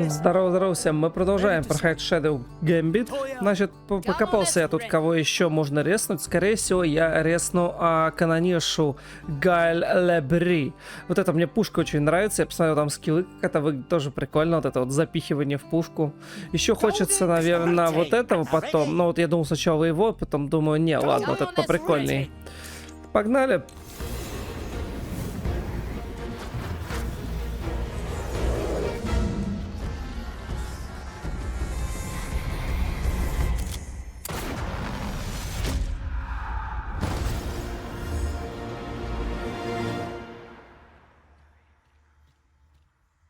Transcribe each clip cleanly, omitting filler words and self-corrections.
Здорово, здорово всем. Мы продолжаем проходить Shadow Gambit. Значит, покопался я тут, кого еще можно резнуть. Скорее всего, я резну канониршу Галь Лебри. Вот это мне пушка очень нравится. Я посмотрел там скиллы, как это выглядит тоже прикольно. Вот это вот запихивание в пушку. Еще хочется, наверное, вот этого потом. Но вот я думал сначала его, потом думаю, не, ладно, вот это поприкольней. Погнали.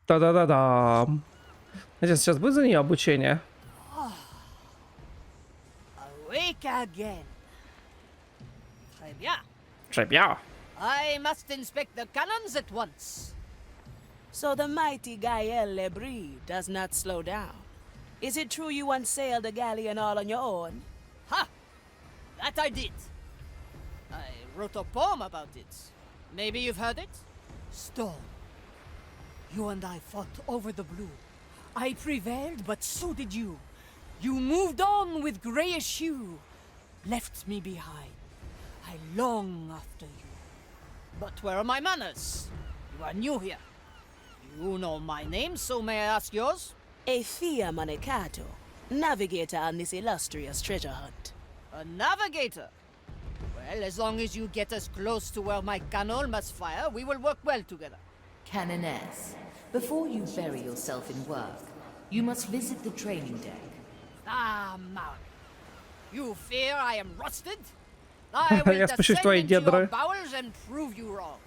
Да-да-да-да. Надеюсь, сейчас будет за нее обучение. Цепью. I must inspect the cannons at once. So the mighty Gael Lebris does not slow down. Is it true you once sailed a galleon all on your own? Ha! That I did. I wrote a poem about it. Maybe you've heard it? Storm. You and I fought over the blue. I prevailed, but so did you. You moved on with grayish hue, left me behind. I long after you. But where are my manners? You are new here. You know my name, so may I ask yours? Athea Manicato, navigator on this illustrious treasure hunt. A navigator? Well, as long as you get us close to where my cannon must fire, we will work well together. Canoness, before you bury yourself in work, you must visit the training deck. Ah, Maui. You fear I am rusted? I will Я спущусь в твои descend into your недра. bowels and prove you wrong.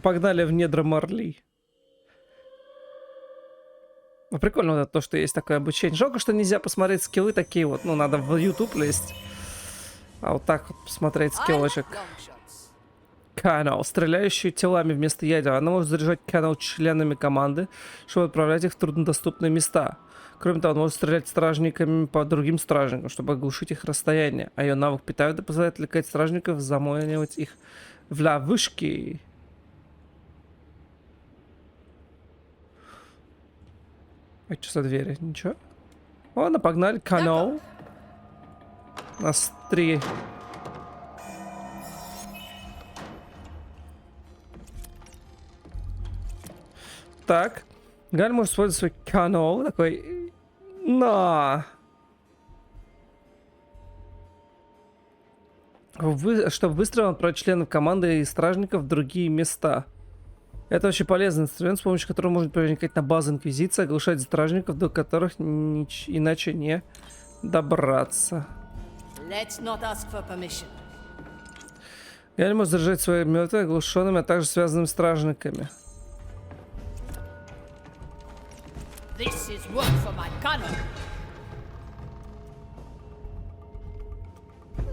Погнали в недра Марли. Ну, прикольно вот это, то, что есть такое обучение. Жалко, что нельзя посмотреть скиллы такие вот. Ну, надо в YouTube лезть. А вот так вот посмотреть I скиллочек. like long shots. Канал, стреляющий телами вместо ядер. Она может заряжать канал членами команды, чтобы отправлять их в труднодоступные места. Кроме того, она может стрелять стражниками по другим стражникам, чтобы оглушить их расстояние. А ее навык питает и позволяет отвлекать стражников, заманивать их в ловушки. А что за двери? Ничего? Ладно, погнали. Канал. У нас 3. Так. Галь может использовать свой канал. Такой... На! Чтобы быстро отправить членов команды и стражников в другие места. Это очень полезный инструмент, с помощью которого можно проникать на базу Инквизиции, оглушать стражников, до которых иначе не добраться. Let's not ask for permission. Галь может заряжать свои мертвые, оглушенными, а также связанными стражниками. This is work for my cannon.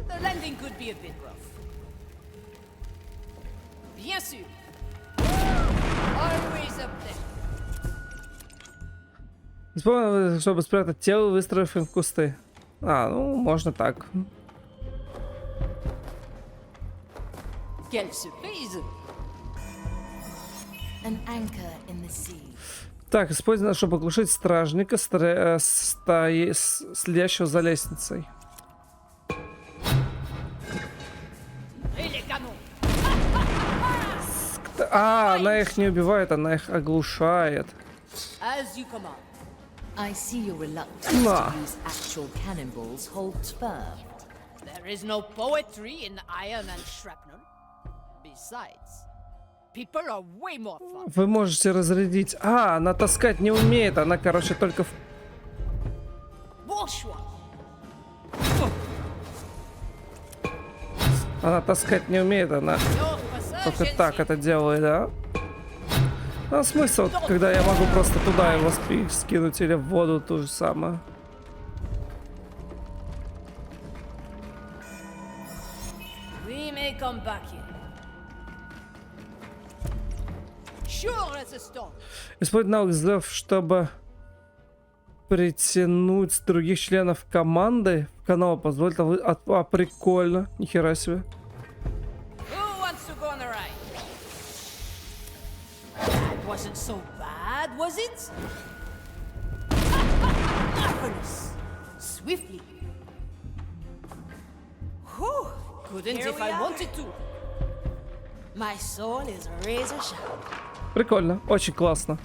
The landing could be a bit rough. Bien sûr. Always up there. Используем, чтобы спрятать тело, выстроив им в кусты. А, ну, можно так. Quelle surprise! An anchor in the sea. Так, использовано, чтобы оглушить стражника, следящего за лестницей. Et les canons! А, она их не убивает, она их оглушает. As you command. I see your reluctance Nah. to use actual cannonballs holds firm. There is no poetry in iron and shrapnel. Besides, people are way more fun. Вы можете разрядить. А, она таскать не умеет, она, короче, только... Bourgeois! Она таскать не умеет, она Your passage только так это делает, да? А смысл, вот, когда я могу просто туда его скинуть или в воду то же самое. We may come back here. Sure as a stone. Использовать навык взрыв, чтобы притянуть других членов команды в канал, позволит... А, прикольно. Нихера себе. Who wants to go on a ride? wasn't so bad, was it? cavernous. Swiftly. Whew. Couldn't Here if we I are. wanted to. My soul is razor sharp. Прикольно, очень классно.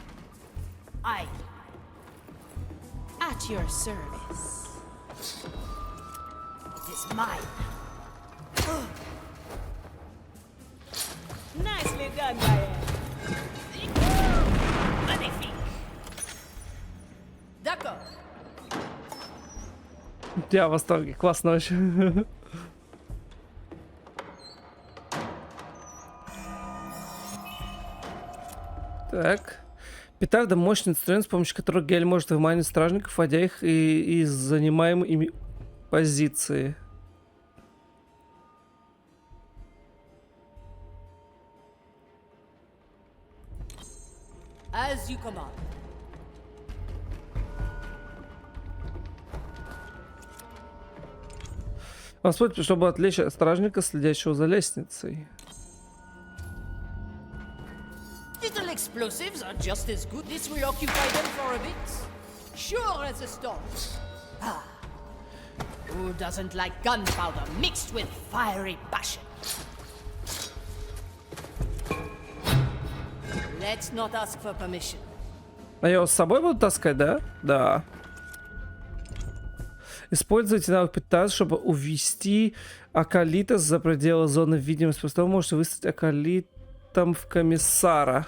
I. At your service. It is mine. Nicely done, Gael. Magnifique. D'accord. Я в восторге, классно очень. Так. Петарда — мощный инструмент, с помощью которого Гель может выманивать стражников, вводя их из занимаемой ими позиции. As you command. Воспользуйтесь, чтобы отвлечь стражника, следящего за лестницей. Little explosives are just as good. This will occupy them for a bit. Sure as a stone. Ah. Who doesn't like gunpowder mixed with fiery passion? Let's not ask for permission. А я его с собой буду таскать, да? Да. Используйте навык Петарда, чтобы увести Акалита за пределы зоны видимости. После того можете выставить Акалитом в комиссара.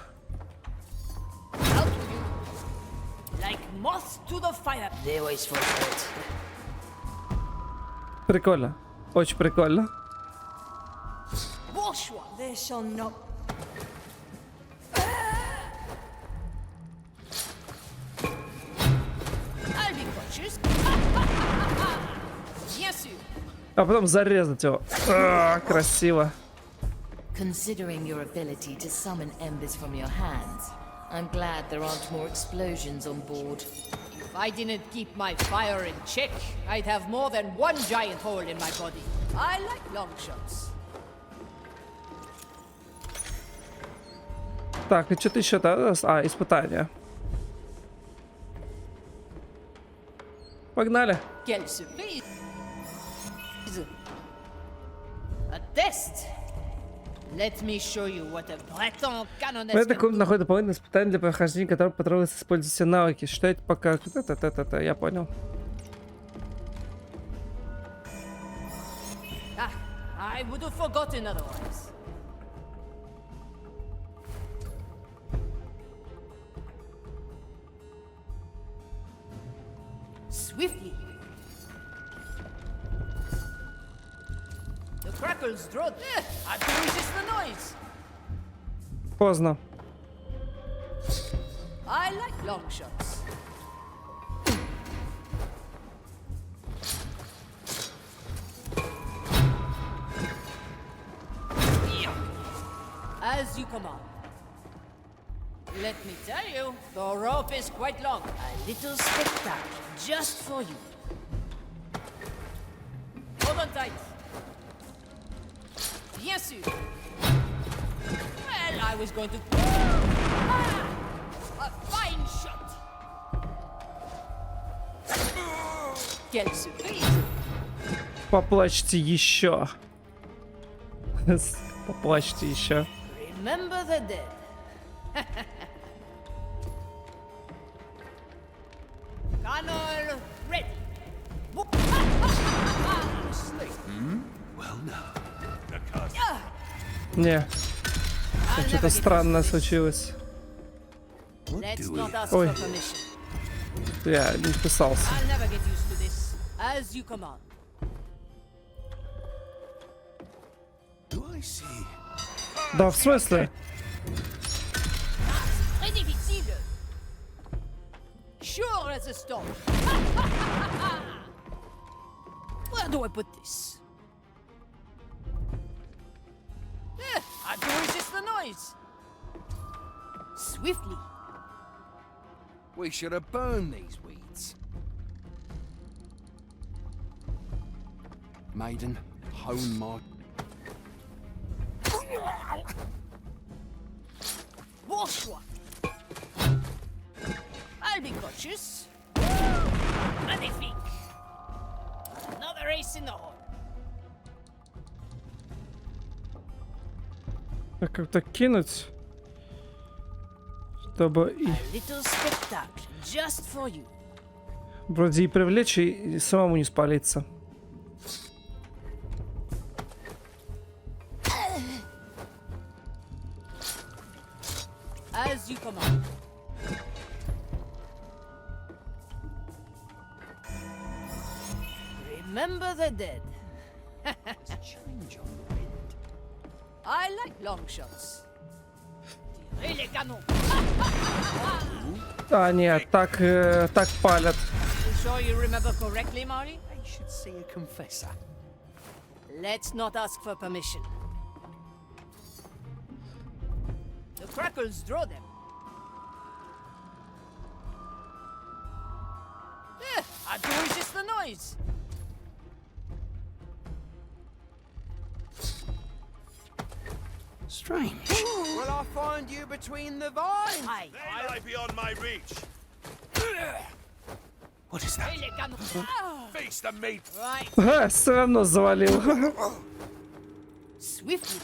Out with you. Like moths to the fire. They always forget. Прикольно. Очень прикольно. Bourgeois. They shall not. I'll be cautious. Bien sûr. А потом зарезать его. Красиво. Considering your ability to summon embers from your hands, I'm glad there aren't more explosions on board. If I didn't keep my fire in check, I'd have more than one giant hole in my body. I like long shots. Так, и что-то еще там? А, испытание. Погнали. Quelle surprise! A test. Let me show you what a Breton canoness В этой can комнате do. находится дополнительное испытание, для прохождения которого потребуется использовать все навыки. Считайте пока... Я понял. Ah, I would have forgotten otherwise. Swiftly. The crackles draw. I can resist the noise. Поздно. I like long shots. As you command. Let me tell you, the rope is quite long. A little spectacle just for you. Hold on tight. Bien sûr. Well, I was going to... Ah! A fine shot. Quelle surprise. Поплачьте еще. Поплачьте еще. Remember the dead. Canol ready. Well, no. Не, I'll что-то never get странное used to this. случилось. Let's not ask Ой. for permission. Я не вписался. I'll never get used to this. As you command. Do I see? Да, в смысле? Très difficile. Sure as a stone. Where do I put this? I do resist the noise. Swiftly. We should have burned these weeds. Maiden, hone my... Bourgeois. I'll be cautious. Magnifique. Another ace in the hole. Так, как-то кинуть, чтобы и Little spectacle just for you. вроде и привлечь, и самому не спалиться. As you command. Remember the dead. I like long shots. Tirez les canons. А, нет, так палят. You sure you remember correctly, Marty? I should see a confessor. Let's not ask for permission. The crackles draw them. Hard to resist the noise. Strange. Will I find you between the vines? Aye. They lie beyond my reach. What is that? Tirez les canons. Face the mate. Right. Ага, все равно завалил. Swiftly.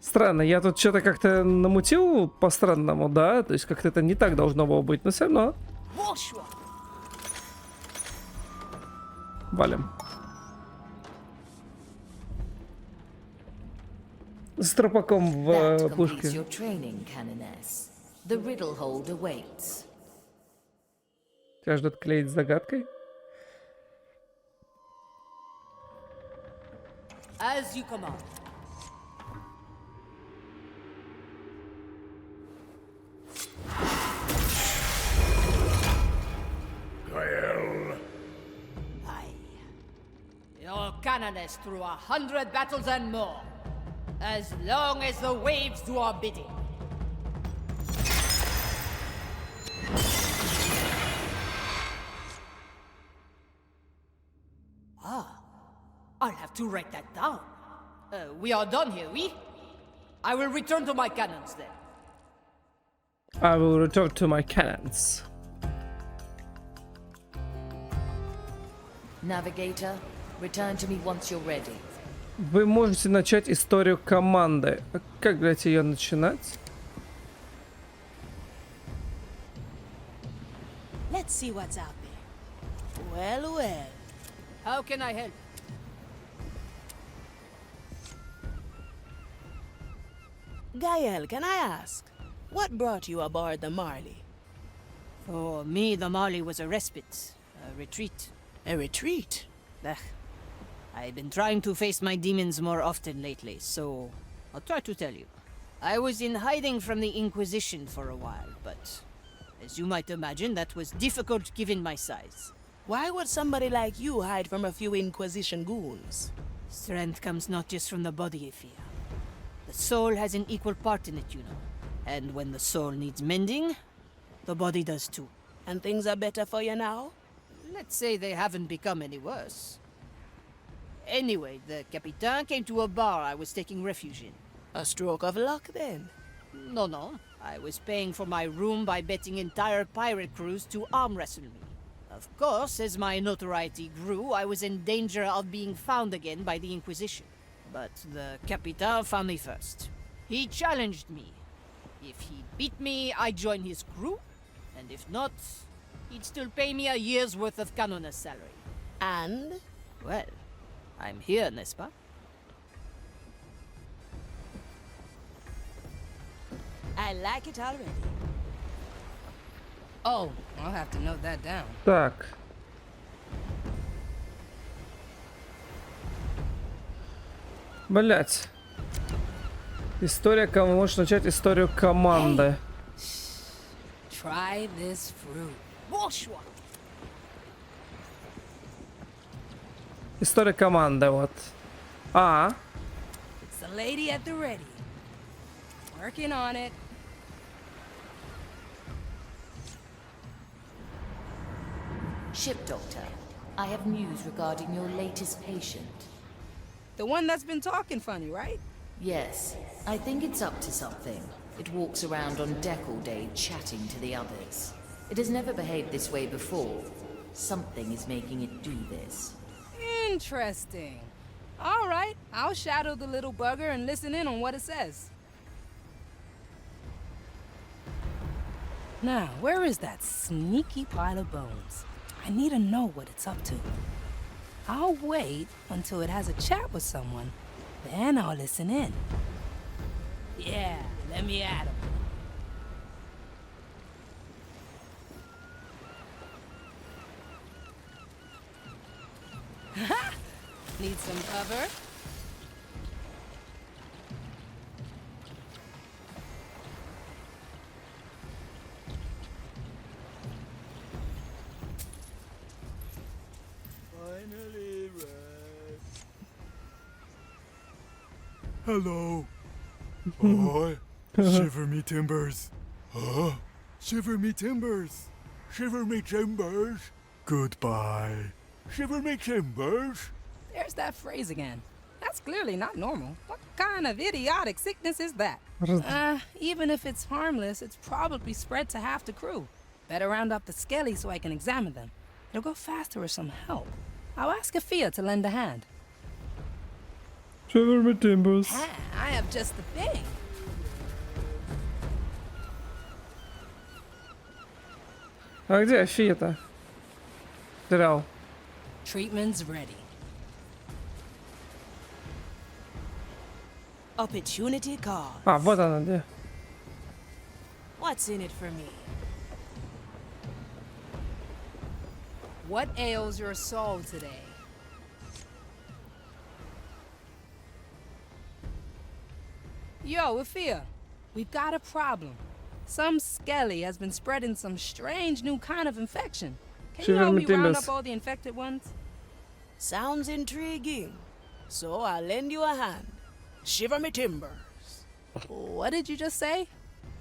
Странно, я тут что-то как-то намутил по-странному, да? То есть как-то это не так должно было быть, но все равно. Bonsoir. Валим. С тропаком в That completes пушке. your training, Canoness. The riddle holder waits. Тебя ждут клеить с загадкой? As you command. Aye. Your canoness through 100 battles and more. As long as the waves do our bidding. I'll have to write that down. We are done here, we? I will return to my cannons then. I will return to my cannons. Navigator, return to me once you're ready. Вы можете начать историю команды. А как, блядь, ее начинать? Let's see what's out there. Well, well. How can I help? Gael, can I ask, what brought you aboard the Marley? For me, the Marley was a respite, a retreat. A retreat? Ugh. I've been trying to face my demons more often lately, so I'll try to tell you. I was in hiding from the Inquisition for a while, but as you might imagine, that was difficult given my size. Why would somebody like you hide from a few Inquisition goons? Strength comes not just from the body, I fear. The soul has an equal part in it, you know. And when the soul needs mending, the body does too. And things are better for you now? Let's say they haven't become any worse. Anyway, the Capitan came to a bar I was taking refuge in. A stroke of luck, then. No. I was paying for my room by betting entire pirate crews to arm wrestle me. Of course, as my notoriety grew, I was in danger of being found again by the Inquisition. But the Capitan found me first. He challenged me. If he beat me, I'd join his crew. And if not, he'd still pay me a year's worth of canoness salary. And? Well, I'm here, n'est-ce pas? I like it already. Oh, I'll have to note that down. Так. Блять. История, кому можешь начать историю команды. Try this fruit. Bonsoir. История команды, вот. А. It's the lady at the ready. Working on it. Ship Doctor, I have news regarding your latest patient. The one that's been talking funny, right? Yes, I think it's up to something. It walks around on deck all day chatting to the others. It has never behaved this way before. Something is making it do this. Interesting. All right, I'll shadow the little bugger and listen in on what it says. Now, where is that sneaky pile of bones? I need to know what it's up to. I'll wait until it has a chat with someone, then I'll listen in. Yeah, let me at him. Need some cover? Finally rest. Hello. Oh, shiver me timbers. Huh? Shiver me timbers. Shiver me timbers. Goodbye. Shiver me timbers. There's that phrase again. That's clearly not normal. What kind of idiotic sickness is that? Even if it's harmless, it's probably spread to half the crew. Better round up the skellies so I can examine them. It'll go faster with some help. I'll ask Afia to lend a hand. Shiver me timbers. I have just the thing. А где Афия-то? Терял. Treatment's ready. Opportunity call. А, вот она где. What's in it for me? What ails your soul today? Yo, Afia, we've got a problem. Some skelly has been spreading some strange new kind of infection. Can you help me round up all the infected ones? Sounds intriguing. So I'll lend you a hand. Shiver me timbers. What did you just say?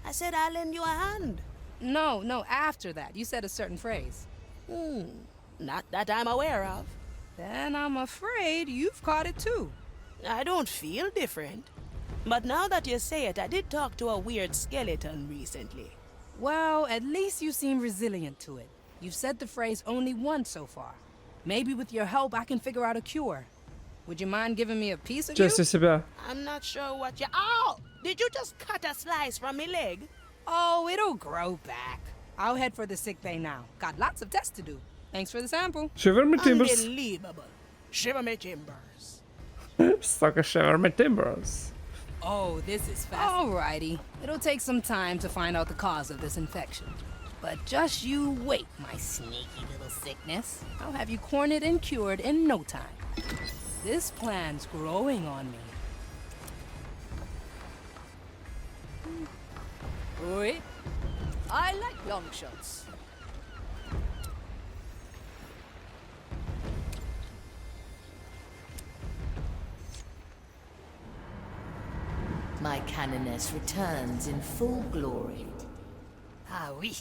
I said I'll lend you a hand. No, after that. You said a certain phrase. Not that I'm aware of. Then I'm afraid you've caught it too. I don't feel different. But now that you say it, I did talk to a weird skeleton recently. Well, at least you seem resilient to it. You've said the phrase only once so far. Maybe with your help I can figure out a cure. Would you mind giving me a piece of you? Части себя. I'm not sure what you... Ow! Did you just cut a slice from my leg? Oh, it'll grow back. I'll head for the sick bay now. Got lots of tests to do. Thanks for the sample. Shiver me timbers. Unbelievable. Shiver me timbers. Sucker shiver me timbers. Oh, this is fast. Alrighty. It'll take some time to find out the cause of this infection. But just you wait, my sneaky little sickness. I'll have you cornered and cured in no time. This plan's growing on me. Oi. I like long shots. My canoness returns in full glory. Ah, oui.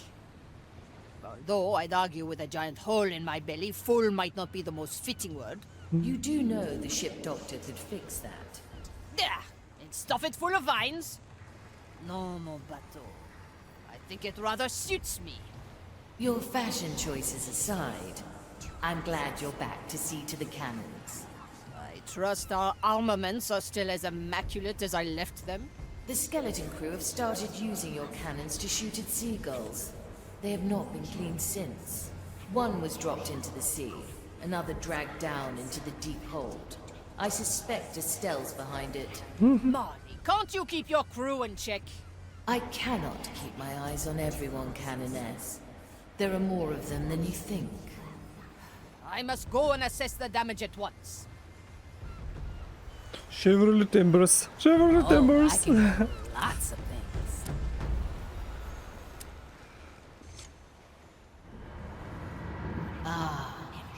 Although I'd argue with a giant hole in my belly, full might not be the most fitting word. You do know the ship doctor could fix that. Yeah, and stuff it full of vines. No, mon bateau. I think it rather suits me. Your fashion choices aside, I'm glad you're back to see to the cannons. I trust our armaments are still as immaculate as I left them. The skeleton crew have started using your cannons to shoot at seagulls. They have not been cleaned since. One was dropped into the sea, another dragged down into the deep hold. I suspect Estelle's behind it. Marley, can't you keep your crew in check? I cannot keep my eyes on everyone, Canoness. There are more of them than you think. I must go and assess the damage at once. Shiver me timbers. Shiver me I timbers. can do lots of things.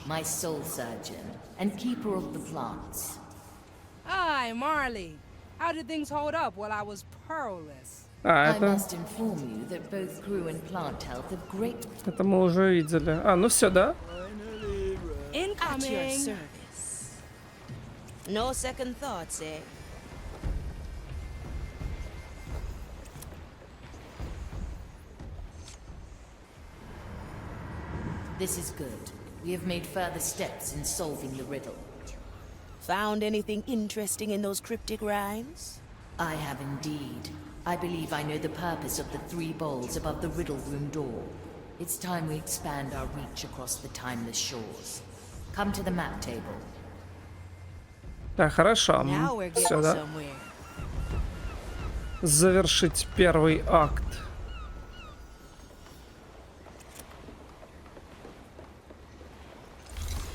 My soul surgeon and keeper of the plants. Hi, Marley. How did things hold up while I was pearlless? А, I это... must inform you that both crew and plant health have great... Это мы уже видели. А, ну все, да? Finally rest. At your Incoming! service. No second thoughts, eh? This is good. We have made further steps in solving the riddle. Found anything interesting in those cryptic rhymes? I have indeed. I believe I know the purpose of the 3 bowls above the riddle room door. It's time we expand our reach across the timeless shores. Come to the map table. Так, хорошо. Now we're getting Сюда. somewhere. Завершить первый акт.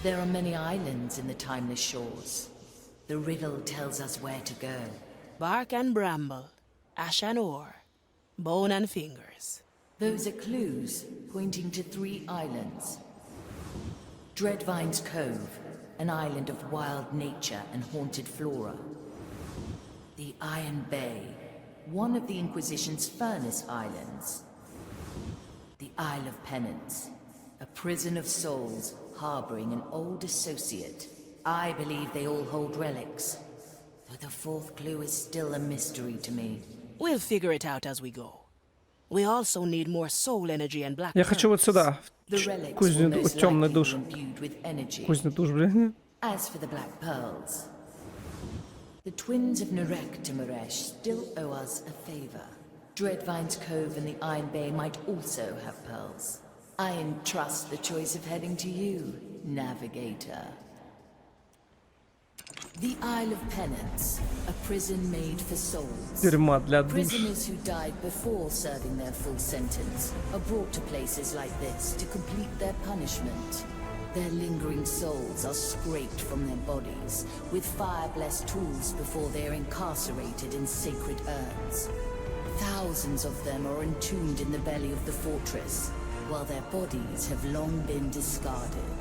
There are many islands in the timeless shores. The riddle tells us where to go. Bark and bramble, ash and ore, bone and fingers. Those are clues pointing to 3 islands. Dreadvine's Cove, an island of wild nature and haunted flora. The Iron Bay, one of the Inquisition's furnace islands. The Isle of Penance, a prison of souls harboring an old associate. I believe they all hold relics, though the 4th clue is still a mystery to me. We'll figure it out as we go. We also need more soul energy and black Я хочу вот сюда. The relics will Кузню, most темный likely душ. be imbued with energy. Кузню душ, блин. As for the Black Pearls, the twins of Narek to Maresh still owe us a favor. Dreadvine's Cove and the Iron Bay might also have pearls. I entrust the choice of heading to you, Navigator. The Isle of Penance, a prison made for souls. Тюрьма для душ. Prisoners who died before serving their full sentence are brought to places like this to complete their punishment. Their lingering souls are scraped from their bodies with fire-blessed tools before they are incarcerated in sacred urns. Thousands of them are entombed in the belly of the fortress, while their bodies have long been discarded.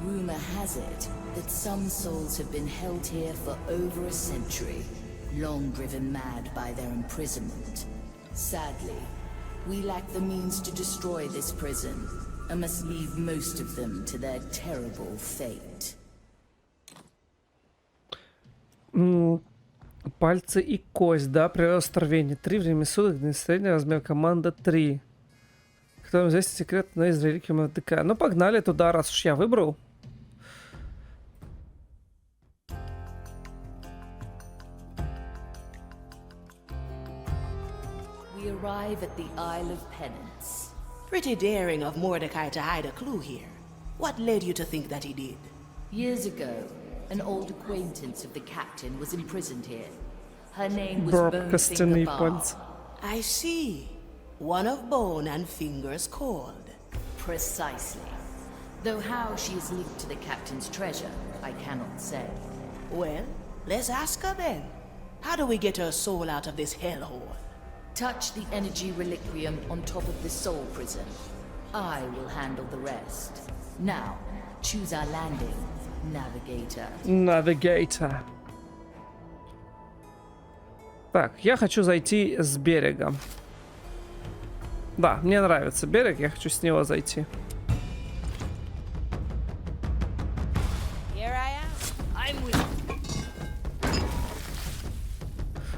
Rumor has it that some souls have been held here for over a century, long driven mad by their imprisonment. Sadly, we lack the means to destroy this prison, and must leave most of them to their terrible fate. Пальцы и кость, да, при островении 3, время суток, средний размер команда 3. Кто здесь секрет на из реликвии МДК. Ну, погнали туда, раз уж я выбрал. We arrive at the Isle of Penance. Pretty daring of Mordecai to hide a clue here. What led you to think that he did? Years ago, an old acquaintance of the captain was imprisoned here. Her name was Брок, Bonefinger костяные Bar. пальцы. I see. One of bone and fingers called. Precisely. Though how she is linked to the captain's treasure, I cannot say. Well, let's ask her then. How do we get her soul out of this hellhole? Touch the energy reliquium on top of the soul prison. I will handle the rest. Now, choose our landing, Navigator. Навигейтор. Так, я хочу зайти с берега. Да, мне нравится берег, я хочу с него зайти. Here I am. I'm with you.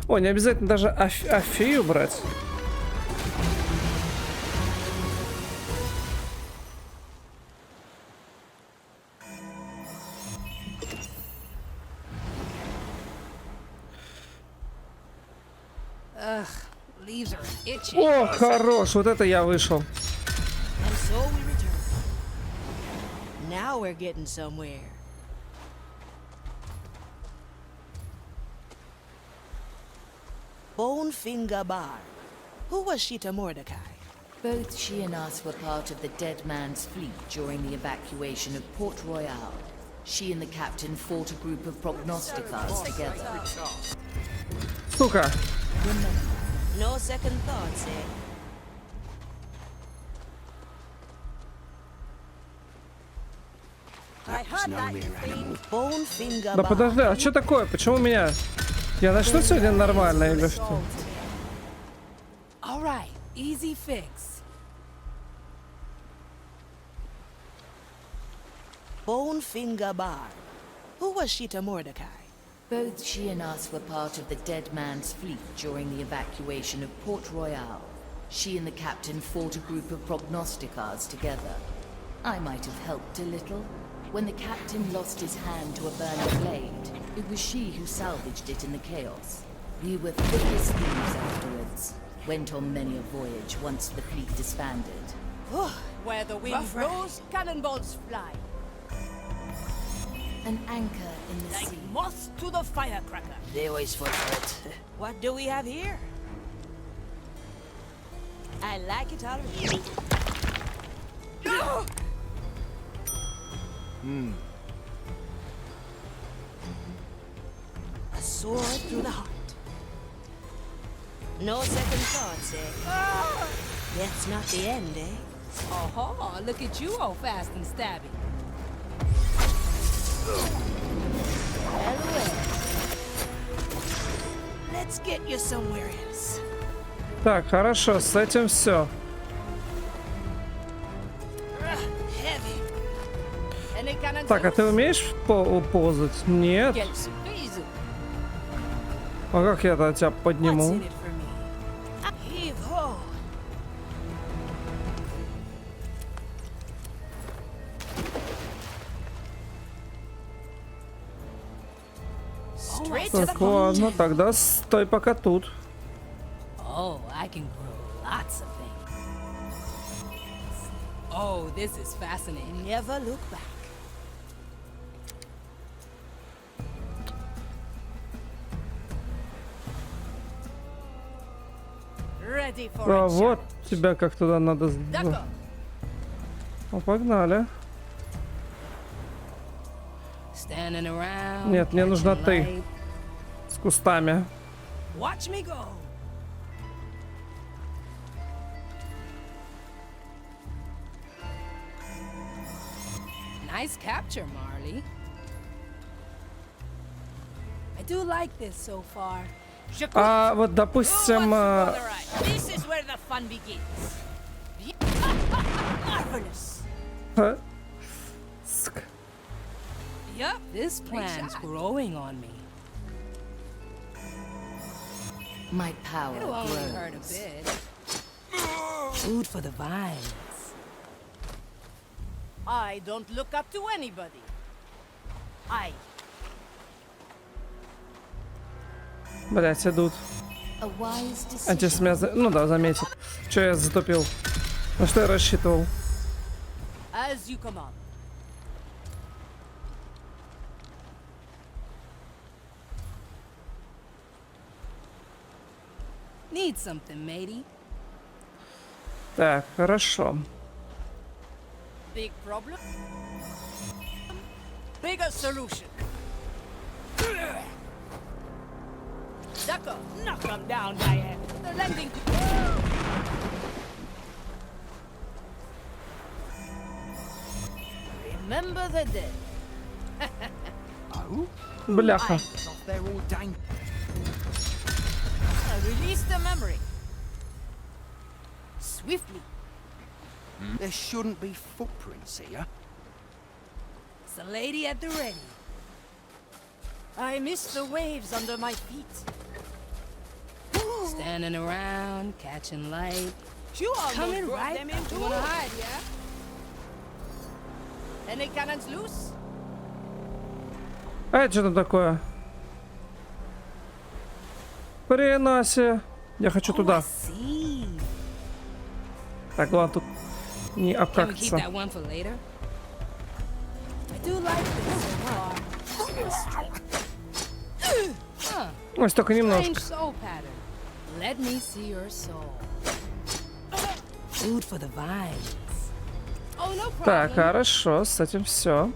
О, не обязательно даже Афею брать. Ugh, leaves are itching. О, хорош, вот это я вышел. And so we return. Now we're getting somewhere. Bonefinger Bar. Who was she to Mordecai? Both she and us were part of the dead man's fleet during the evacuation of Port Royal. She and the captain fought a group of prognosticars together. Сука. No second thoughts, eh? I heard that, you fiend. Bonefinger Да Bar. подожди, а что такое? Почему меня... Я начну сегодня нормально или что? All right, easy fix. Bonefinger Bar. Who was she to Mordecai? Both she and us were part of the dead man's fleet during the evacuation of Port Royal. She and the captain fought a group of prognosticars together. I might have helped a little. When the captain lost his hand to a burning blade, it was she who salvaged it in the chaos. We were thick as thieves afterwards. Went on many a voyage once the fleet disbanded. Where the wind blows, cannonballs fly. An anchor in the Like sea. moths to the firecracker. They always fall for it. What do we have here? I like it already. A sword through the heart. No second thoughts, eh? That's not the end, eh? Oh, look at you, all fast and stabby. Well, well. Let's get you somewhere else. Так, хорошо, с этим все. Heavy. Any cannons Так, а ты умеешь ползать? Нет. Get some diesel. А как я тебя What's подниму? in it for me? Heave ho. Straight to the Так, ладно, тогда стой пока тут. Oh, I can grow lots of things. Oh, this is fascinating. Never look back. Ready for А a вот challenge. тебя как туда надо... Duck Ну, погнали. Standing around. Нет, мне нужна catching ты. light. С кустами. Watch me go. Nice capture, Marley. I do like this so far. А вот, допустим... This is where the fun begins. Marvelous. Сука. Yup, this plan's growing on me. My power It'll only hurt a grows. bit. Food for the vines. I don't look up to anybody. I. Блять, идут. A wise decision. Антис меня... Ну да, заметит. Че я затупил? На что я рассчитывал? As you command. Need something, matey. Так, хорошо. Big problem? Bigger solution. Ducker, knock them down, Diane. They're landing. Remember the dead. Oh? Бляха. Off there all dang. Release the memory. Swiftly. There shouldn't be footprints here. It's a lady at the ready. I miss the waves under my feet. Standing around, catching light. You all Coming brought right them in up. too. You wanna hide, yeah? Any cannons loose? А это что там такое? Хренасе. Я хочу туда. See. Так, главное тут не Can we keep обкакаться. that one for later? I do like this so far. Huh. Ой, столько Strange немножко. soul pattern. Let me see your soul. Food for the vines. Oh, no problem. Так, хорошо, с этим все.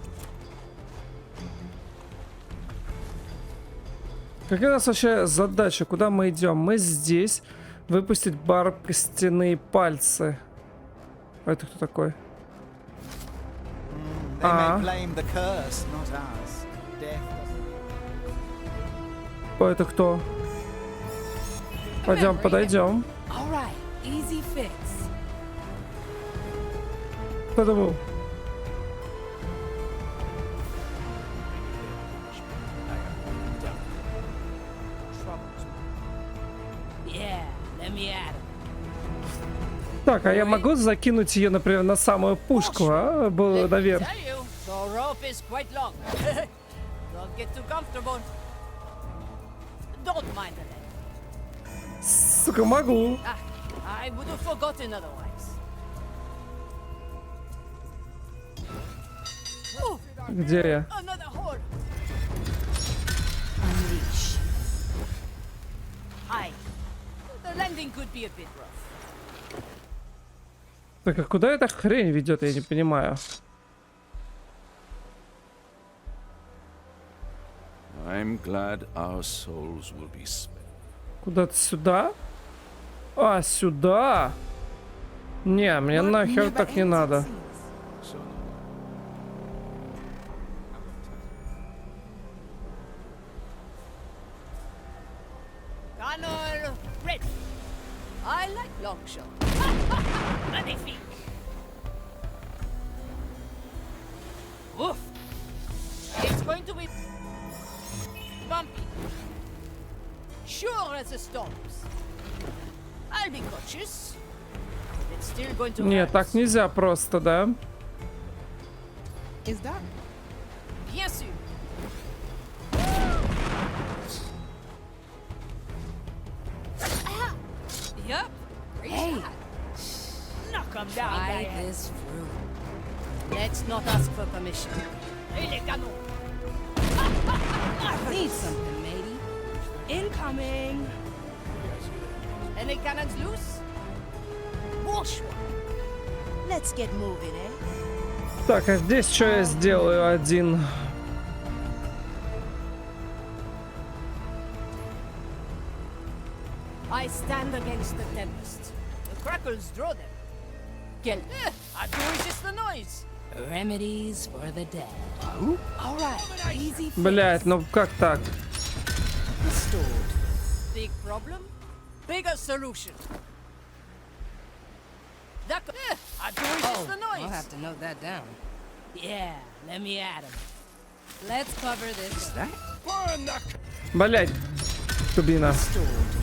Какая у нас вообще задача? Куда мы идем? Мы здесь. Выпустить бар костяные пальцы. А это кто такой? They Ah. may blame the curse, not ours. Death doesn't. А это кто? Пойдем, подойдем. All right, easy fix. Кто это был? Yeah, let me at him. Так, а я могу закинуть ее, например, на самую пушку, а? Let me Наверх. tell you, the rope is quite long. Don't get too comfortable. Don't mind the leg. Сука, могу. Ah, I would have forgotten otherwise. Oh, Где я? another hole. Unleash. Aye. The landing could be a bit rough. Так, а куда эта хрень ведет, я не понимаю. I'm glad our souls will be spent. Куда-то сюда? А, сюда? Не, мне нахер так не надо. Connor, red. I like long shot. Magnifique. Woof. It's going to be bumpy. Sure as the storms. I'll be cautious. But it's still going to Нет, hurt. так нельзя просто, да? Is that? Bien sûr. Yup. Hey. Knock 'em down, Try guy. this fruit. Let's not ask for permission. Hey, les canons. Need something, matey. Incoming. Any cannons loose? Bonjour. Let's get moving, eh? Так, а здесь что я сделаю один? I stand against the tempest. The crackles draw them. Quel... I do resist the noise. Remedies for the dead. All right, easy fix. Блять, ну как так? Restored. Big problem, bigger solution. That... I do resist the I'll noise. have to note that down. Yeah, let me at him. Let's cover this. Burn the Блять, дубина.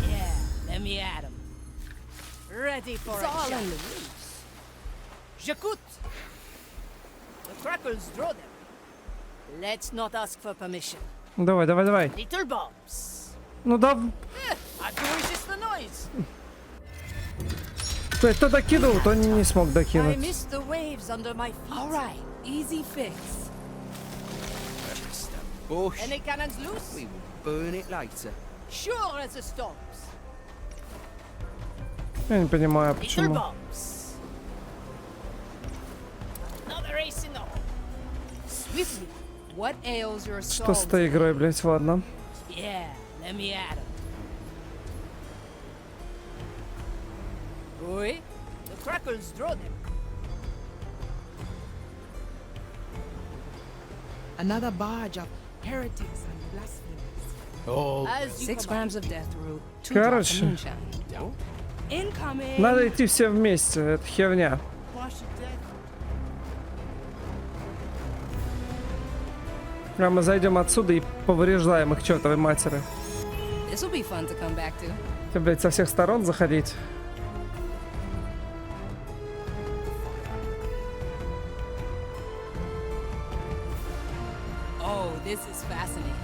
Yeah, let me at him. Ready for It's a all shot. in the roots. J'écoute. The crackles draw them. Let's not ask for permission. Давай, давай, давай. Little bombs. Ну да, I do resist the noise. кто докинул, то не смог I докинуть. miss the waves under my feet. All right, easy fix. Just a bush. Any cannons loose? We will burn it later. Sure as the storms. Я не понимаю, Little почему. bombs. Another ace in the hole. Swiftly. What ails your soul? Что с этой игрой, блять, ладно. Yeah, let me at him. Oui, the crackles draw them. Another barge of heretics and blasphemers. Oh, As you 6 command. grams of death root. 2 drops of Короче, moonshine. Incoming. надо идти все вместе, это херня. А мы зайдем отсюда и повреждаем их к чертовой матери. This will be fun to come back to. Ты, блядь, со всех сторон заходить. Oh, this is fascinating.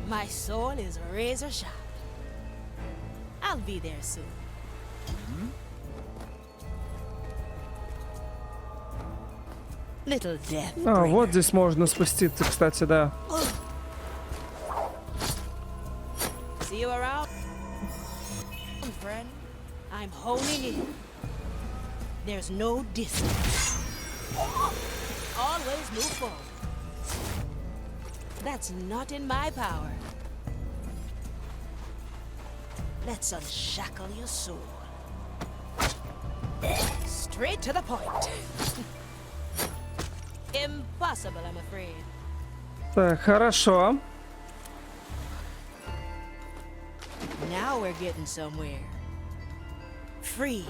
My soul is razor sharp. I'll be there soon. Little death. А, вот здесь можно спуститься, кстати, да. See you around, friend. I'm honing in. There's no distance. Always move forward. That's not in my power. Let's unshackle your soul. Straight to the point. Impossible, I'm afraid. Так, хорошо. Now we're getting somewhere. Free.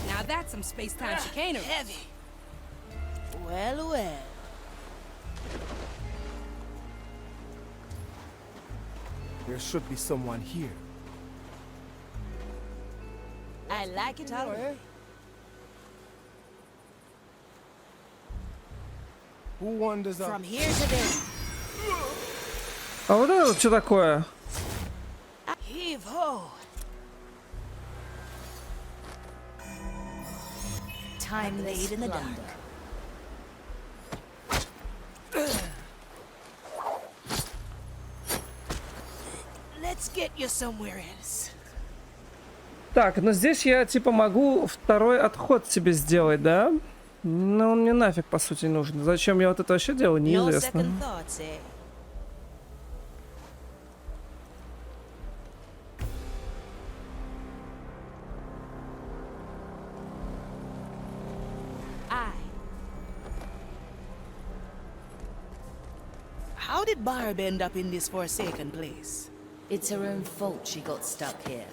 Now that's some space-time chicanery. Heavy. Well, well. There should be someone here. I like it already. Who wanders up? From here to there. А вот это что такое? Heave ho. Time laid in the dark. Let's get you somewhere else. Так, но здесь я типа могу второй отход себе сделать, да? Но он мне нафиг по сути нужен. Зачем я вот это вообще делаю, No неизвестно. second thoughts, eh? How did Barb end up in this forsaken place? It's her own fault she got stuck here.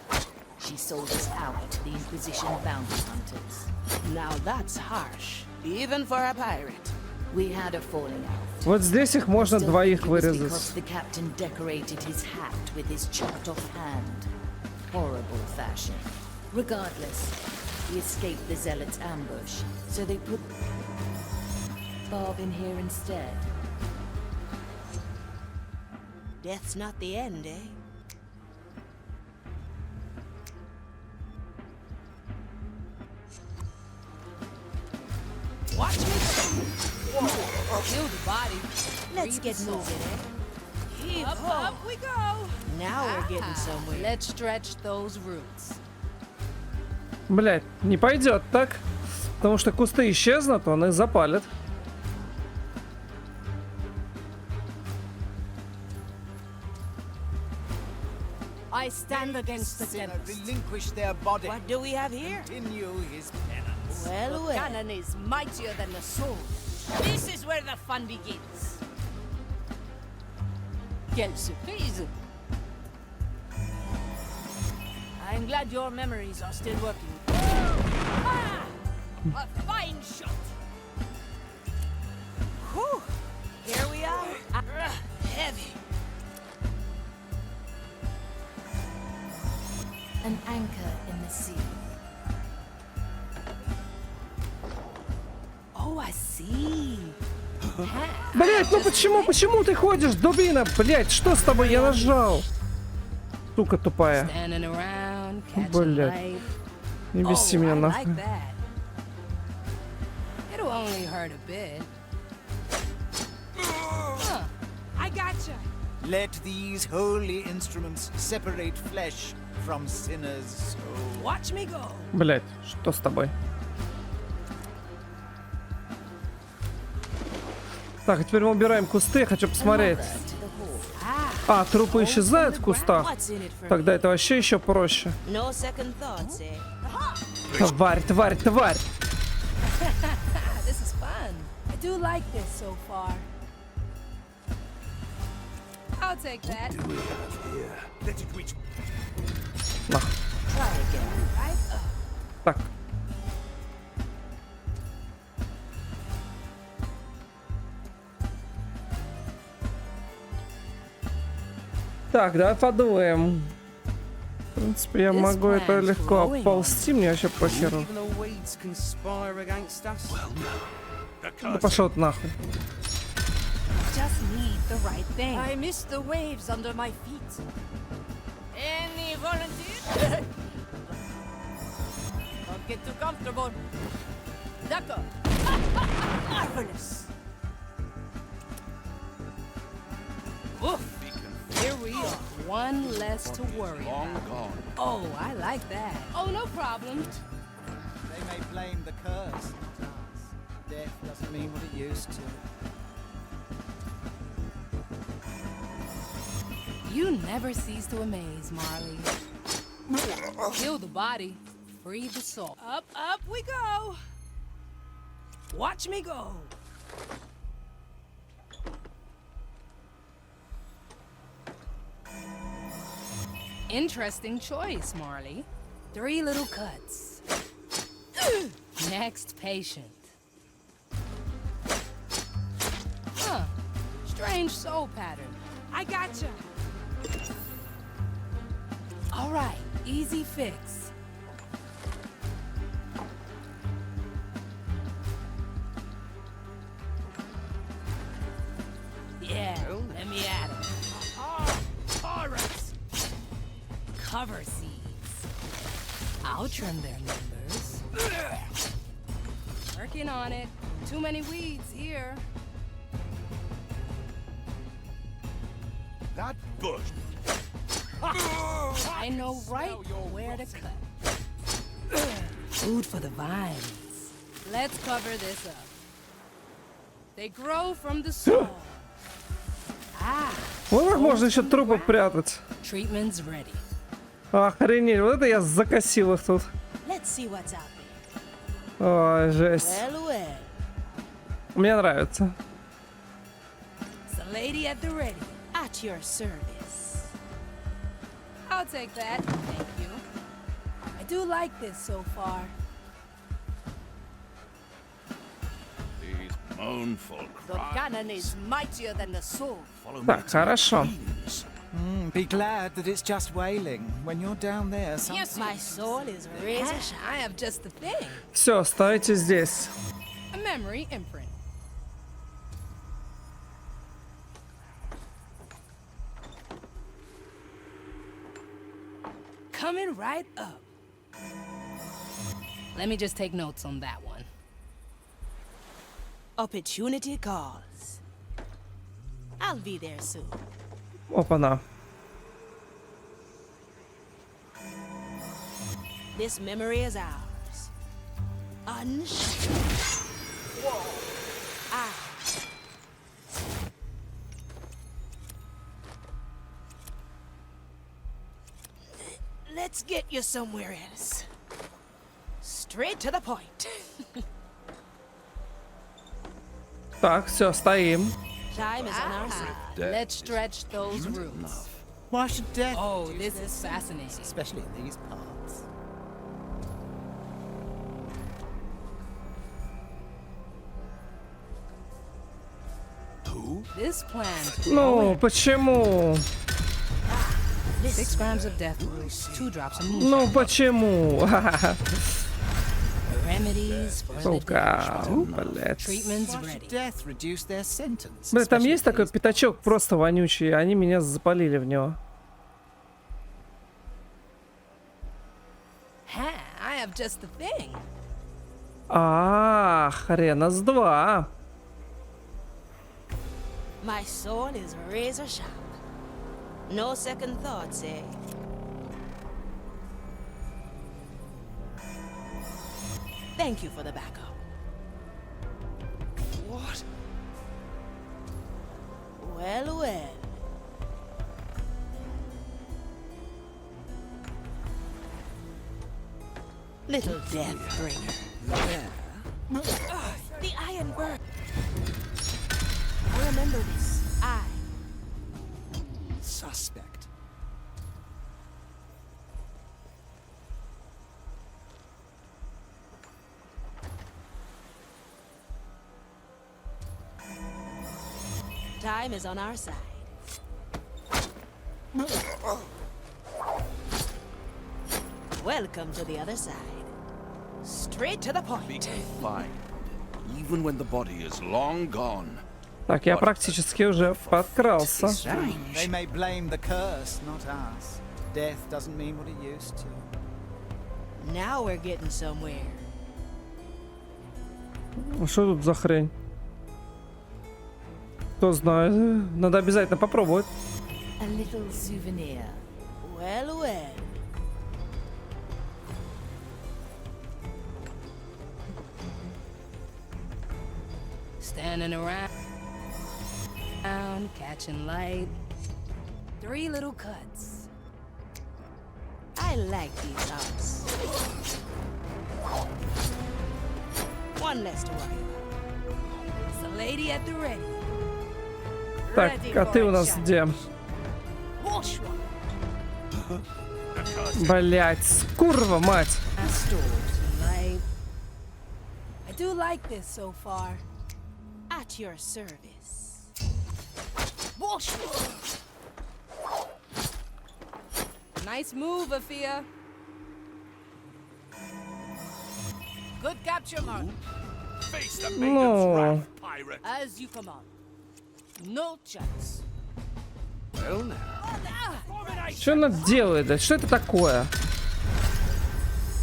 She sold us out to the Inquisition bounty hunters. Now that's harsh, even for a pirate. We had a falling out. Вот здесь их можно Still двоих think it was вырезать. because the captain decorated his hat with his chopped off hand. Horrible fashion. Regardless, we escaped the Zealots' ambush, so they put Barb in here instead. Death's not the end, eh? Watch me. Whoa. Kill the body. Let's Breathe get the soul. moving, eh? Heave Up, ho. up we go. Now we're getting somewhere. Let's stretch those roots. Блять, не пойдет так. Потому что кусты исчезнут, он их запалит. I stand against the Sinner tempest. relinquish their body. What do we have here? Continue his penance. Well, The cannon is mightier than the sword. This is where the fun begins. Quelle surprise! I'm glad your memories are still working. Ah! A fine shot! Whew. Here we are. Heavy. An anchor in the sea. Oh, I see. Блять, ну почему ты ходишь, дубина? Блять, что с тобой? Я нажал. Сука тупая. Standing around, catching Блядь. life. Не беси меня I нахуй. like that. It'll only hurt a bit. Huh. I gotcha. Let these holy instruments separate flesh from sinners' soul. Watch me go. Блять, что с тобой? Так, а теперь мы убираем кусты, я хочу посмотреть. А, трупы исчезают в кустах? What's in it for Тогда me? это вообще еще проще. No second thoughts, eh? Тварь, тварь, тварь! This is fun. I do like this so far. I'll take that. Let it reach. Нах. Right up. Так. Так, давай подумаем. В принципе, я могу это легко оползти, мне вообще похеру. Even the weeds conspire against us. Да пошел ты нахуй. Just need the right thing. I miss the waves under my feet. Any volunteers? Don't get too comfortable. D'accord. Marvelous. Woof. Here we are. One less to worry Long about. gone. Oh, I like that. Oh, no problem. They may blame the curse, not us. Death doesn't mean what it used to. You never cease to amaze, Marley. Kill the body, free the soul. Up, up we go. Watch me go. Interesting choice, Marley. 3 little cuts. Next patient. Huh. Strange soul pattern. I gotcha. All right, easy fix. Yeah, let me at it. Pirates! Cover seeds. I'll trim their members. Working on it. Too many weeds here. That bush. I know right where to cut. Food for the vines. Let's cover this up. They grow from the soil. Вот как можно еще трупы прятать. Treatment's ready. Охренеть, вот это я закосил их тут. Let's see what's out there. Ой, жесть. Well, well. Мне нравится. The lady at the ready. At your service. I'll take that. Thank you. I do like this so far. These mournful The cries. cannon is mightier than the sword. Follow me Так, to хорошо. Queens. Be glad that it's just wailing. When you're down there, My soul is razor Ah, sharp. I have just the thing. Все, ставите здесь. A memory imprint. Coming right up. Let me just take notes on that one. Opportunity calls. I'll be there soon. Опа-на. This memory is ours. Unshackled. Whoa. Ah. Let's get you somewhere else. Straight to the point. Так, все, стоим. Time is on our side. Let's stretch those roots. why should death? Oh, do this is fascinating. especially in these parts. Who? This plant. Ну, почему? 6 grams of death root, 2 drops of moonshine. Ну, почему? Remedies for the Сука, блядь. treatment's Why should ready. death reduce their sentence? Блядь, там especially есть такой these- пятачок просто вонючий, и они меня запалили в него. Ha, I have just the thing. А, хрена с два. My soul is razor sharp. No second thoughts, eh? Thank you for the backup. What? Well, well. Little death bringer. The iron bird. I remember this. I. Suspect. Time is on our side. Welcome to the other side. Straight to the Be point. confined, even when the body is long gone. Так, я практически уже подкрался. They may blame the curse, not us. Death doesn't mean what it used to. Now we're getting somewhere. Что тут за хрень? Кто знает? Надо обязательно попробовать. A little souvenir. Well, well. Standing around, catching light. 3 little cuts. I like these arts. One less to worry about. It's the lady at the ready. Так, а ты у нас где? Блять, курва мать. Light. I do like this so far. At your service. Nice move, Afia. Good capture, Mark. Face the Ну, maiden's wrath, pirate. As you command. No chance. Well now. что она делает? Да что это такое?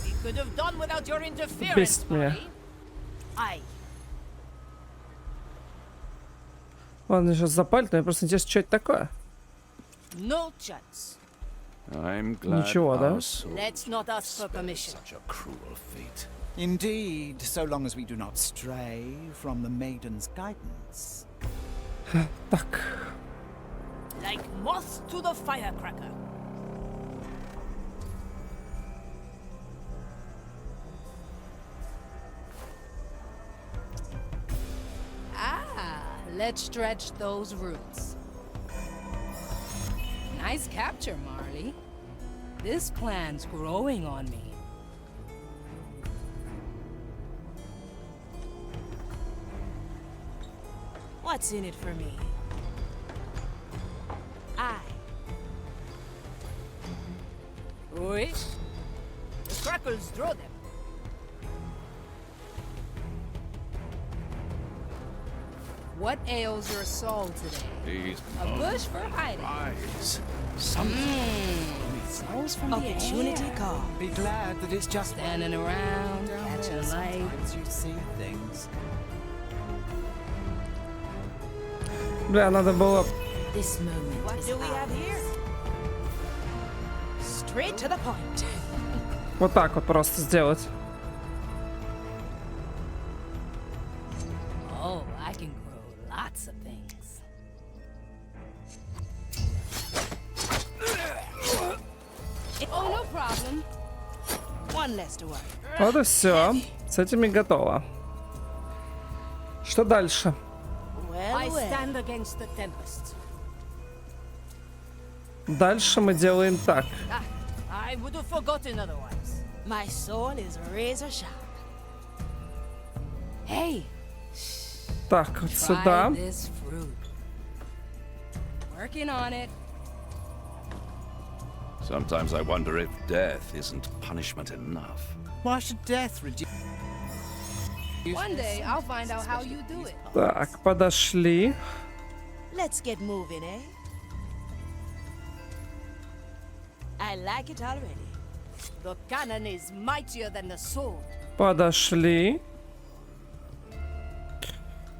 We could have done without your interference, Бесит меня. Marty. Aye. Ладно, сейчас запалит, но мне просто интересно, что это такое. No chance. I'm glad Ничего, да? our souls Let's not ask for permission. such a cruel fate. Indeed, so long as we do not stray from the maiden's guidance. Так. Like moths to the firecracker. Ah, let's stretch those roots. Nice capture, Marley. This plan's growing on me. What's in it for me? I. Oui. The crackles draw them. What ails your soul today? These A bush for hiding. eyes. Something. Souls from the opportunity call. Be glad that it's just Standing around, down catching there. light. Sometimes you see things. Бля, надо было... This moment What is do we have ours. here? Straight to the point. Вот так вот просто сделать. Oh, I can grow lots of things. Oh, no problem. One less to worry. Вот и все. С этим и готово. Что дальше? I Well, well. stand against the tempest. Дальше мы делаем так. Ah, I would have forgotten otherwise. My soul is razor sharp. Hey, Так, вот try сюда. this fruit. Working on it. Sometimes I wonder if death isn't punishment enough. Why should death reduce? One day I'll find out how you do it. Так, подошли. Let's get moving, eh? I like it already. The cannon is mightier than the sword. Подошли.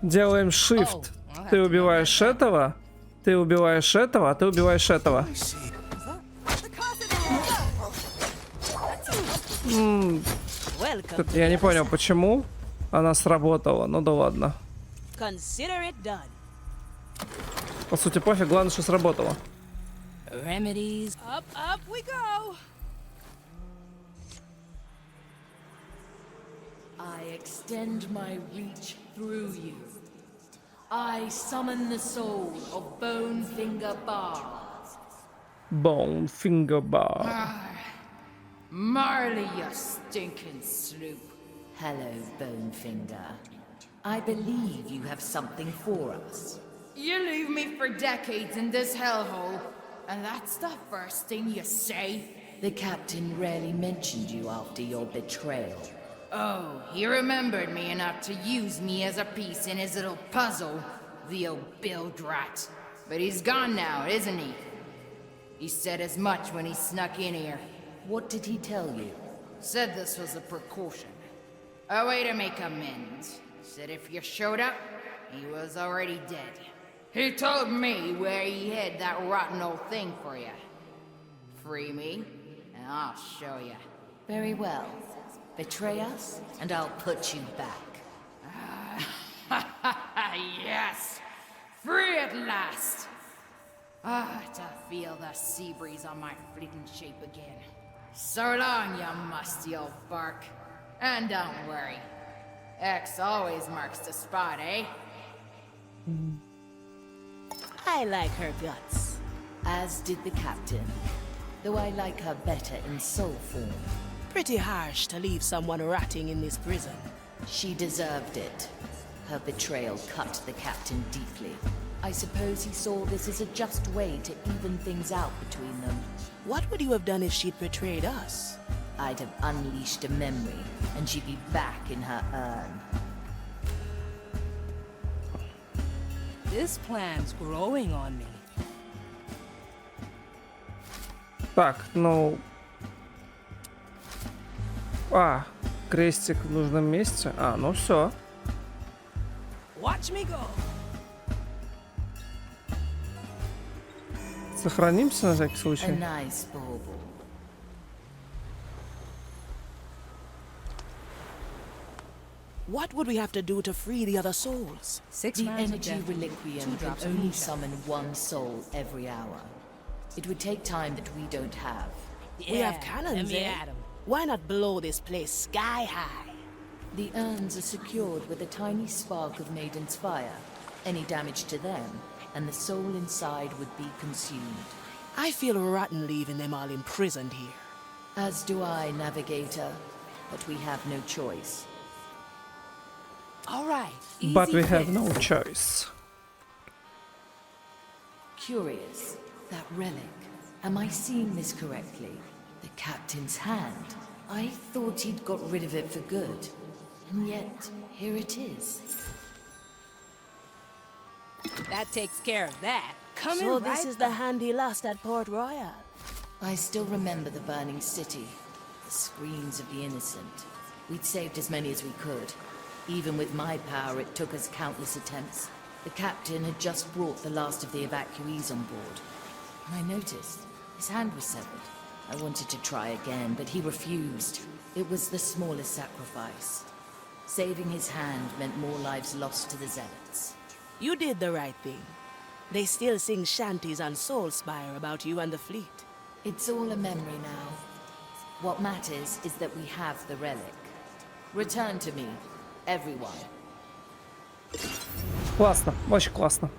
Делаем shift. Ты убиваешь этого. Ты убиваешь этого, а ты убиваешь этого. Welcome. Я не понял, почему она сработала. Ну да ладно. Consider it done. По сути, пофиг, главное, что сработало. Remedies. Up, up we go. I extend my reach through you. I summon the soul of Bonefinger Bar. Bone finger bar. Marley, you stinking sloop. Hello, Bonefinger. I believe you have something for us. You leave me for decades in this hellhole, and that's the first thing you say? The captain rarely mentioned you after your betrayal. Oh, he remembered me enough to use me as a piece in his little puzzle, the old bilge rat. But he's gone now, isn't he? He said as much when he snuck in here. What did he tell you? Said this was a precaution. A way to make amends. Said if you showed up, he was already dead. He told me where he hid that rotten old thing for you. Free me, and I'll show you. Very well. Betray us, and I'll put you back. Yes! Free at last! To feel the sea breeze on my fleeting shape again. So long, you musty old bark. And don't worry. X always marks the spot, eh? I like her guts. As did the captain, though I like her better in soul form. Pretty harsh to leave someone rotting in this prison. She deserved it. Her betrayal cut the captain deeply. I suppose he saw this as a just way to even things out between them. What would you have done if she'd betrayed us? I'd have unleashed a memory, and she'd be back in her urn. This plan's growing on me. Так, ну... А, крестик в нужном месте. А, ну все. Watch me go. Сохранимся на всякий A случай. nice bauble. What would we have to do to free the other souls? 6 The rounds of energy death, reliquium 2 can drops of only moonshine. summon one soul every hour. It would take time that we don't have. We have cannons, let me eh? at 'em. Why not blow this place sky high? The urns are secured with a tiny spark of Maiden's fire. Any damage to them, and the soul inside would be consumed. I feel rotten leaving them all imprisoned here. As do I, Navigator. But we have no choice. All right. But easy we have fix. no choice. Curious. That relic. Am I seeing this correctly? The captain's hand. I thought he'd got rid of it for good. And yet, here it is. That takes care of that. Coming So right this is the hand he lost at Port Royal. I still remember the burning city. The screams of the innocent. We'd saved as many as we could. Even with my power, it took us countless attempts. The captain had just brought the last of the evacuees on board. And I noticed his hand was severed. I wanted to try again, but he refused. It was the smallest sacrifice. Saving his hand meant more lives lost to the zealots. You did the right thing. They still sing shanties on Soulspire about you and the fleet. It's all a memory now. What matters is that we have the relic. Return to me, everyone. Классно, очень классно.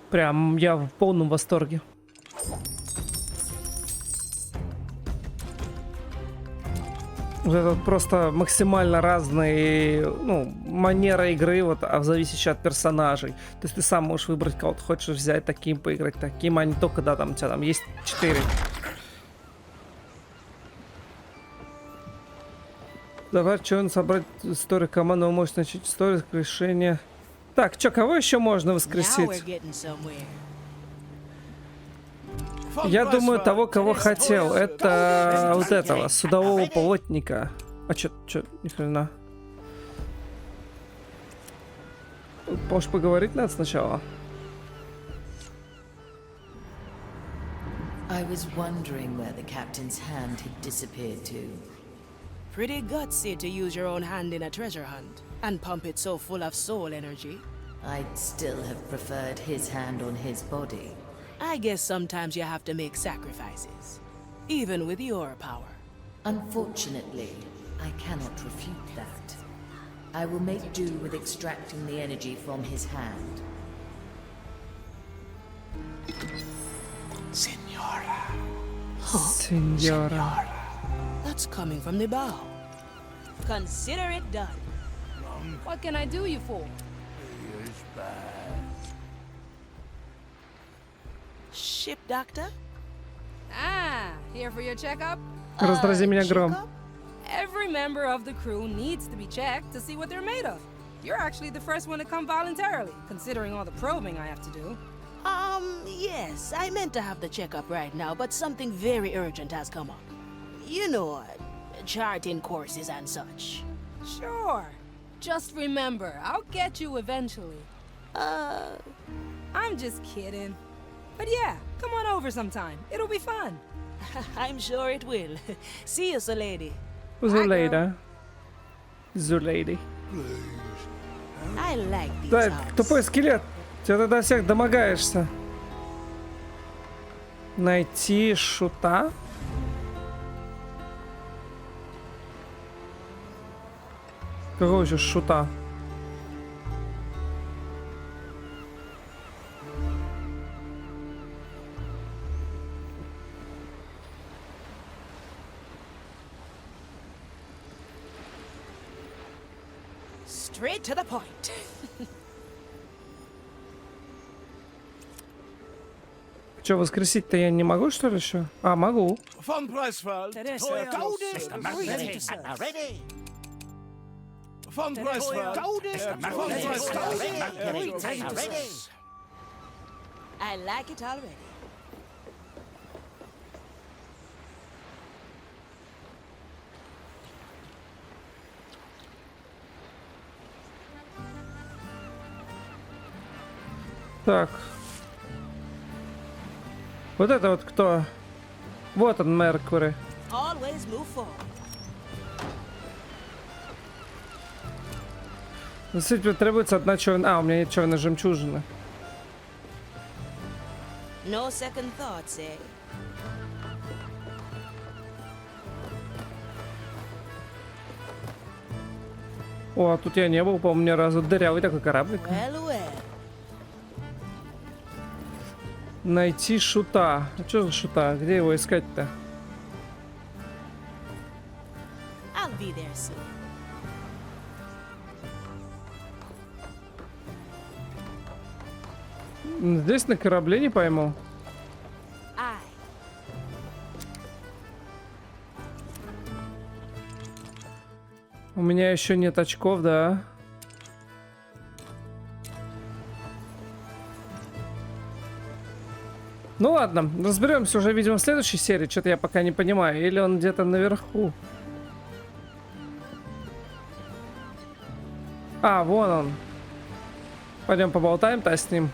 Прям я в полном восторге. Вот это вот просто максимально разные, ну, манеры игры, вот, а в зависимости от персонажей. То есть ты сам можешь выбрать, кого ты хочешь взять, таким поиграть, таким, а не только, когда там у тебя там есть 4. Давай, что собрать историю команды, вы можете начать историю воскрешения. Так, что, кого еще можно Now we're воскресить? getting somewhere. Я думаю, того, кого хотел. Это вот этого, судового плотника. А чё, ни хрена. Может, поговорить надо сначала? I was wondering where the captain's hand had disappeared to. Pretty gutsy to use your own hand in a treasure hunt and pump it so full of soul energy. I'd still have preferred his hand on his body. I guess sometimes you have to make sacrifices, even with your power. Unfortunately, I cannot refute that. I will make do with extracting the energy from his hand. Senora. Сеньора. That's coming from the bow. Consider it done. What can I do you for? Ship doctor? Ah, here for your checkup? Раздрази меня гром. checkup? Every member of the crew needs to be checked to see what they're made of. You're actually the first one to come voluntarily, considering all the probing I have to do. Yes, I meant to have the checkup right now, but something very urgent has come up. You know, charting courses and such. Sure. Just remember, I'll get you eventually. I'm just kidding. But yeah, come on over sometime. It'll be fun. I'm sure it will. See you, lady. Зулейда. Зулейди. I like these Да, arts. тупой скелет. Ты тогда всех домогаешься. Найти шута. Какого еще шута? Straight to the point. Что, воскресить-то я не могу, что ли, еще? А, могу. I like it already. Так. Вот это вот кто? Вот он, Меркури. Always move forward. Действительно, требуется одна черная... А, у меня нет черной жемчужины. No second thoughts, eh? О, а тут я не был, по-моему, ни разу. Дырявый такой кораблик. Well, well. Найти шута. А что за шута? Где его искать-то? I'll be there soon. Здесь на корабле, не пойму. Aye. У меня еще нет очков, да. Ну ладно, разберемся уже, видимо, в следующей серии. Что-то я пока не понимаю. Или он где-то наверху. А, вон он. Пойдем поболтаем-то с ним.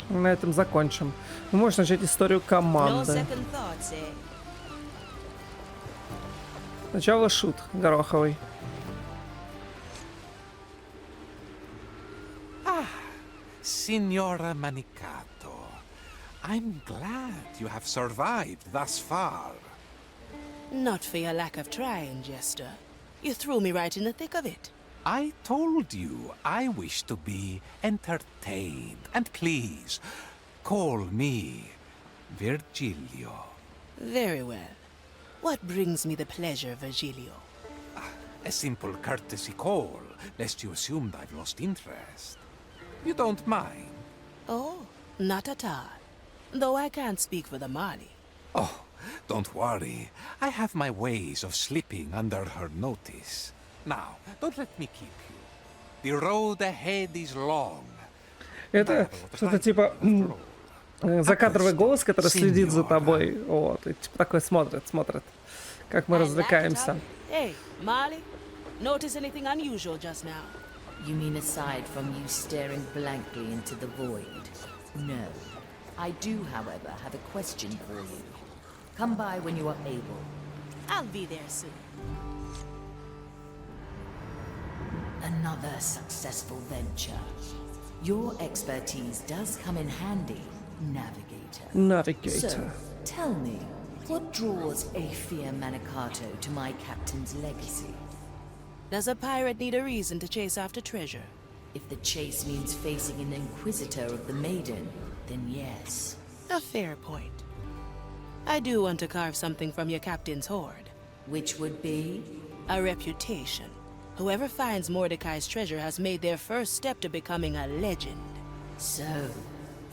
На этом закончим. Мы можем начать историю No команды. second thoughts, eh? Сначала шут гороховый. Signora Manicato, I'm glad you have survived thus far. Not for your lack of trying, Jester. You threw me right in the thick of it. I told you I wish to be entertained, and please, call me Virgilio. Very well. What brings me the pleasure, Virgilio? A simple courtesy call, lest you assumed I've lost interest. You don't mind? Oh, not at all. Though I can't speak for the Mali. Oh, don't worry. I have my ways of slipping under her notice. Now, don't let me keep you. The road ahead is long. Это что-то типа закадровый голос, который следит за тобой. Вот, и типа такой смотрит, как мы развлекаемся. Hey, Mali, notice anything unusual just now? You mean aside from you staring blankly into the void? No. I do, however, have a question for you. Come by when you are able. I'll be there soon. Another successful venture. Your expertise does come in handy, Navigator. So, tell me, what draws Afia Manicato to my captain's legacy? Does a pirate need a reason to chase after treasure? If the chase means facing an inquisitor of the Maiden, then yes. A fair point. I do want to carve something from your captain's hoard. Which would be? A reputation. Whoever finds Mordecai's treasure has made their first step to becoming a legend. So,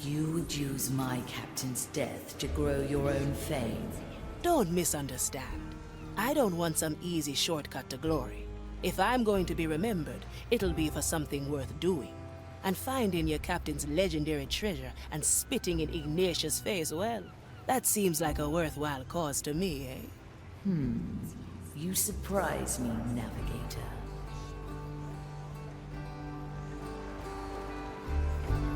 you would use my captain's death to grow your own fame? Don't misunderstand. I don't want some easy shortcut to glory. If I'm going to be remembered, it'll be for something worth doing. And finding your captain's legendary treasure and spitting in Ignatius' face, well, that seems like a worthwhile cause to me, eh? You surprise me, Navigator.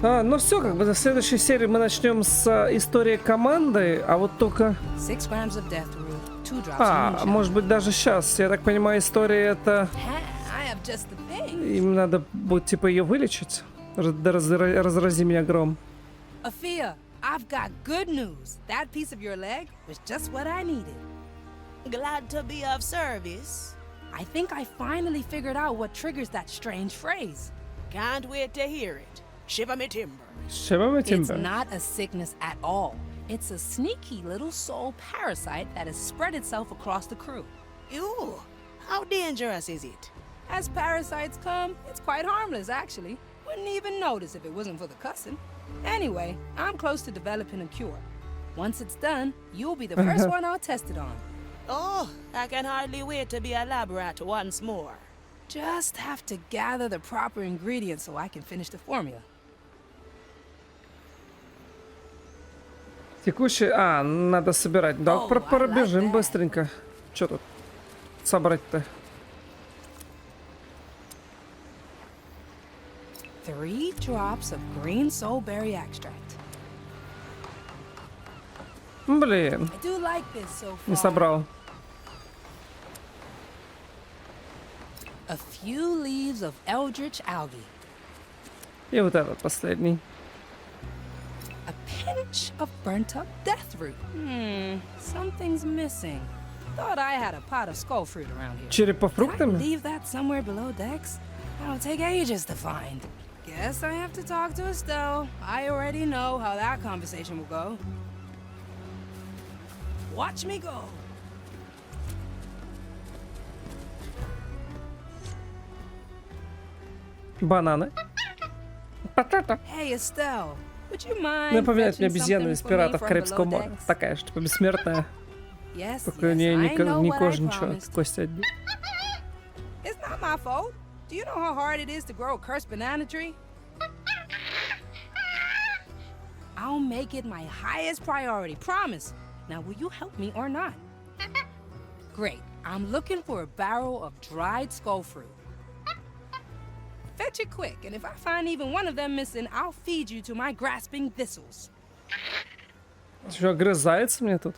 Ну все, как бы в следующей серии мы начнем с истории команды, а вот только... 6 grams of death root, 2 drops А, может быть даже сейчас. Я так понимаю, история это... I have just the thing. Им надо будет типа ее вылечить. Разрази меня гром. Afia, I've got good news. That piece of your leg was just what I needed. Glad to be of service. I think I finally figured out what triggers that strange phrase. Can't wait to hear it. Shiver me timbers. Shiver me timbers. It's not a sickness at all. It's a sneaky little soul parasite that has spread itself across the crew. Ew, how dangerous is it? As parasites come, it's quite harmless, actually. Wouldn't even notice if it wasn't for the cussing. Anyway, I'm close to developing a cure. Once it's done, you'll be the first one I'll test it on. Oh, I can hardly wait to be a lab rat once more. Just have to gather the proper ingredients so I can finish the formula. Текущий... А, надо собирать. Да, пробежим быстренько. Что тут собрать-то? 3 drops of green soulberry extract. Блин. I do like this so far. Не собрал. A few leaves of eldritch algae. И вот этот последний. A pinch of burnt up death root. Something's missing. Thought I had a pot of skull fruit around here. Черепофруктами? Did I leave that somewhere below decks? That'll take ages to find. Guess I have to talk to Estelle. I already know how that conversation will go. Watch me go. Бананы. Потата. Hey, Estelle, would you mind Напоминает мне fetching обезьяну something из for me пиратов from Карибского below моря. decks? Такая же, типа бессмертная. Yes, Только у yes, нее I know ни what I кожи, ничего. promised. Кости одни. It's not my fault. Do you know how hard it is to grow a cursed banana tree? I'll make it my highest priority, promise. Now, will you help me or not? Great. I'm looking for a barrel of dried skull fruit. Fetch it quick, and if I find even one of them missing, I'll feed you to my grasping thistles. Что, огрызается мне тут?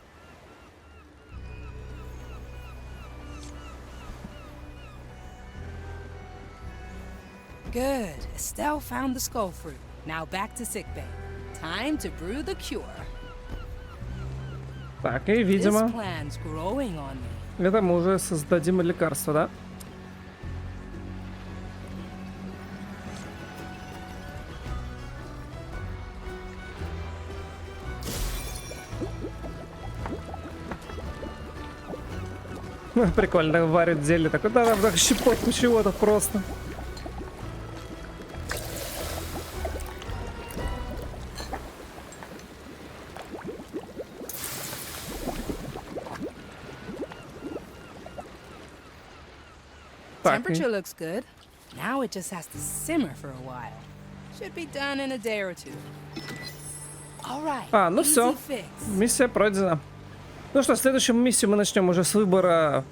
Good. Estelle found the skull fruit. Now back to sickbay. Time to brew the cure. Так, и, This видимо, plan's growing on me. это мы уже создадим лекарство, да? Прикольно, варит зелье такое. Да, так щепотку чего-то просто. Temperature looks good. Now it just has to simmer for a while. Should be done in a day or two. All right. А, ну easy все. fix. Миссия пройдена. Ну что, следующую миссию мы начнем уже с выбора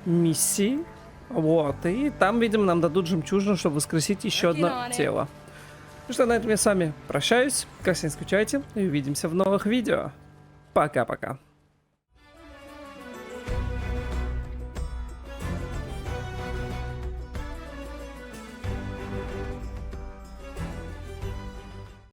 миссии. Вот. И там, видимо, нам дадут жемчужину, чтобы воскресить еще одно тело. Ну что, на этом я с вами прощаюсь. Как всегда, не скучайте. И увидимся в новых видео. Пока-пока.